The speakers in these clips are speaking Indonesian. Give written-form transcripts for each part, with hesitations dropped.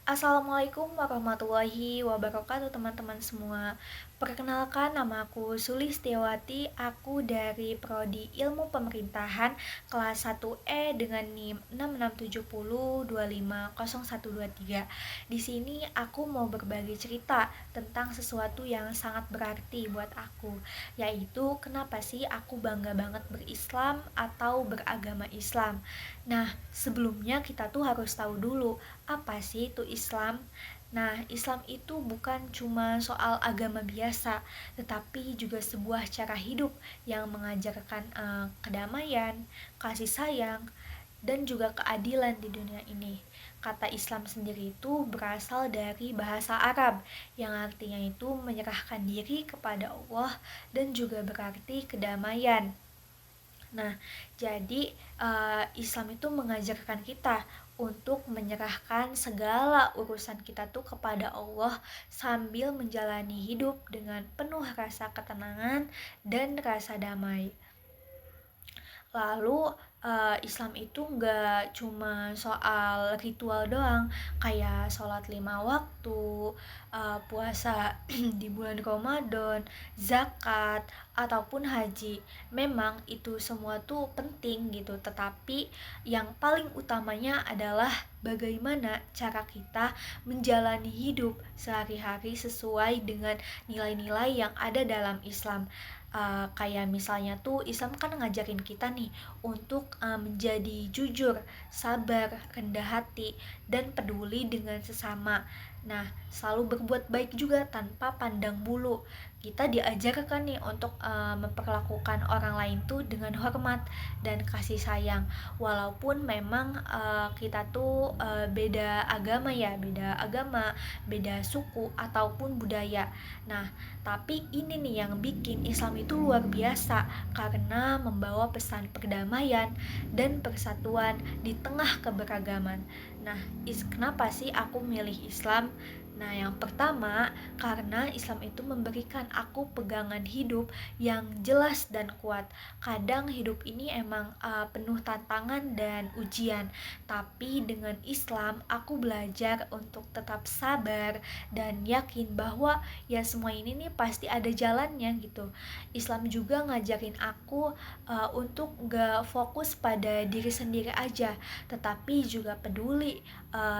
Assalamualaikum warahmatullahi wabarakatuh teman-teman semua. Perkenalkan, nama aku Sulistiawati. Aku dari Prodi Ilmu Pemerintahan kelas 1E dengan NIM 6670250123. Di sini aku mau berbagi cerita tentang sesuatu yang sangat berarti buat aku, yaitu kenapa sih aku bangga banget berislam atau beragama Islam. Nah, sebelumnya kita tuh harus tahu dulu apa sih itu Islam? Nah, Islam itu bukan cuma soal agama biasa, tetapi juga sebuah cara hidup yang mengajarkan kedamaian, kasih sayang, dan juga keadilan di dunia ini. Kata Islam sendiri itu berasal dari bahasa Arab yang artinya itu menyerahkan diri kepada Allah dan juga berarti kedamaian. Nah, jadi Islam itu mengajarkan kita untuk menyerahkan segala urusan kita tuh kepada Allah sambil menjalani hidup dengan penuh rasa ketenangan dan rasa damai. Lalu Islam itu nggak cuma soal ritual doang, kayak sholat 5 waktu, puasa di bulan Ramadan, zakat, ataupun haji. Memang itu semua tuh penting gitu, tetapi yang paling utamanya adalah bagaimana cara kita menjalani hidup sehari-hari sesuai dengan nilai-nilai yang ada dalam Islam. Kayak misalnya tuh Islam kan ngajarin kita nih untuk menjadi jujur, sabar, rendah hati, dan peduli dengan sesama. Nah, selalu berbuat baik juga tanpa pandang bulu. Kita diajarkan nih untuk memperlakukan orang lain tuh dengan hormat dan kasih sayang. Walaupun memang kita tuh beda agama, beda suku ataupun budaya. Nah, tapi ini nih yang bikin Islam itu luar biasa karena membawa pesan perdamaian dan persatuan di tengah keberagaman. Nah, kenapa sih aku milih Islam? Nah, yang pertama, karena Islam itu memberikan aku pegangan hidup yang jelas dan kuat. Kadang hidup ini emang penuh tantangan dan ujian, tapi dengan Islam aku belajar untuk tetap sabar dan yakin bahwa ya semua ini nih pasti ada jalannya gitu. Islam juga ngajarin aku untuk gak fokus pada diri sendiri aja, tetapi juga peduli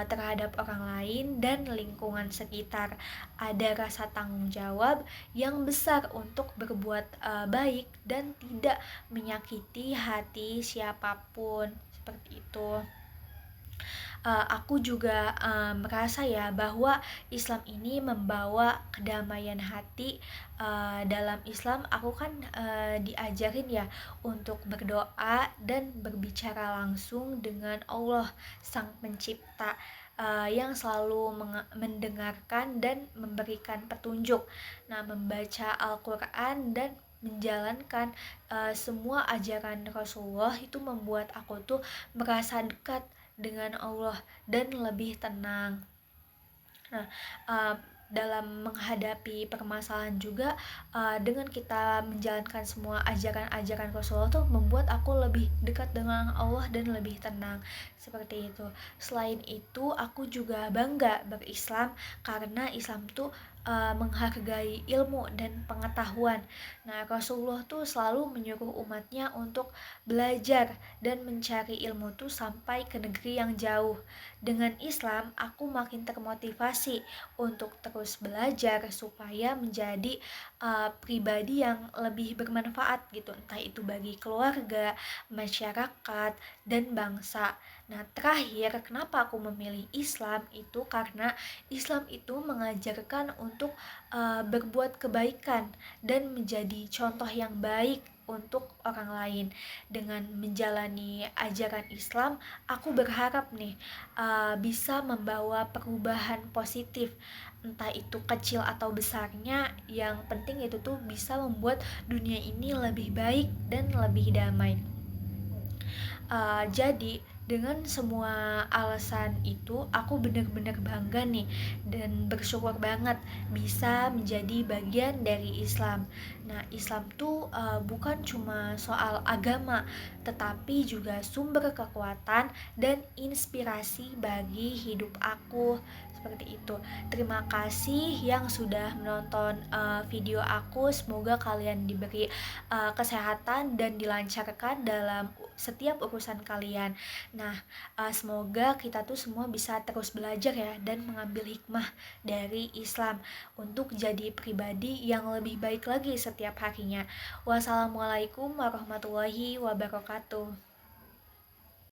terhadap orang lain dan lingkungan sekitar. Ada rasa tanggung jawab yang besar untuk berbuat baik dan tidak menyakiti hati siapapun, seperti itu. Aku juga merasa ya bahwa Islam ini membawa kedamaian hati. Dalam Islam aku kan diajarin ya untuk berdoa dan berbicara langsung dengan Allah Sang Pencipta, yang selalu mendengarkan dan memberikan petunjuk. Nah, membaca Al-Quran dan menjalankan semua ajaran Rasulullah itu membuat aku tuh merasa dekat dengan Allah dan lebih tenang. Nah, uh, dalam menghadapi permasalahan juga, dengan kita menjalankan semua ajaran-ajaran Rasulullah tuh membuat aku lebih dekat dengan Allah dan lebih tenang, seperti itu. Selain itu, aku juga bangga berislam karena Islam tuh menghargai ilmu dan pengetahuan. Nah, Rasulullah tuh selalu menyuruh umatnya untuk belajar dan mencari ilmu tuh sampai ke negeri yang jauh. Dengan Islam, aku makin termotivasi untuk terus belajar supaya menjadi pribadi yang lebih bermanfaat gitu, entah itu bagi keluarga, masyarakat, dan bangsa. Nah, terakhir, kenapa aku memilih Islam itu karena Islam itu mengajarkan untuk berbuat kebaikan dan menjadi contoh yang baik untuk orang lain. Dengan menjalani ajaran Islam, aku berharap nih bisa membawa perubahan positif, entah itu kecil atau besarnya. Yang penting itu tuh bisa membuat dunia ini lebih baik dan lebih damai. Jadi dengan semua alasan itu aku benar-benar bangga nih dan bersyukur banget bisa menjadi bagian dari Islam. Nah, Islam tuh bukan cuma soal agama, tetapi juga sumber kekuatan dan inspirasi bagi hidup aku, seperti itu. Terima kasih yang sudah menonton video aku. Semoga kalian diberi kesehatan dan dilancarkan dalam setiap urusan kalian. Nah, semoga kita tuh semua bisa terus belajar ya dan mengambil hikmah dari Islam untuk jadi pribadi yang lebih baik lagi setiap harinya. Wassalamualaikum warahmatullahi wabarakatuh.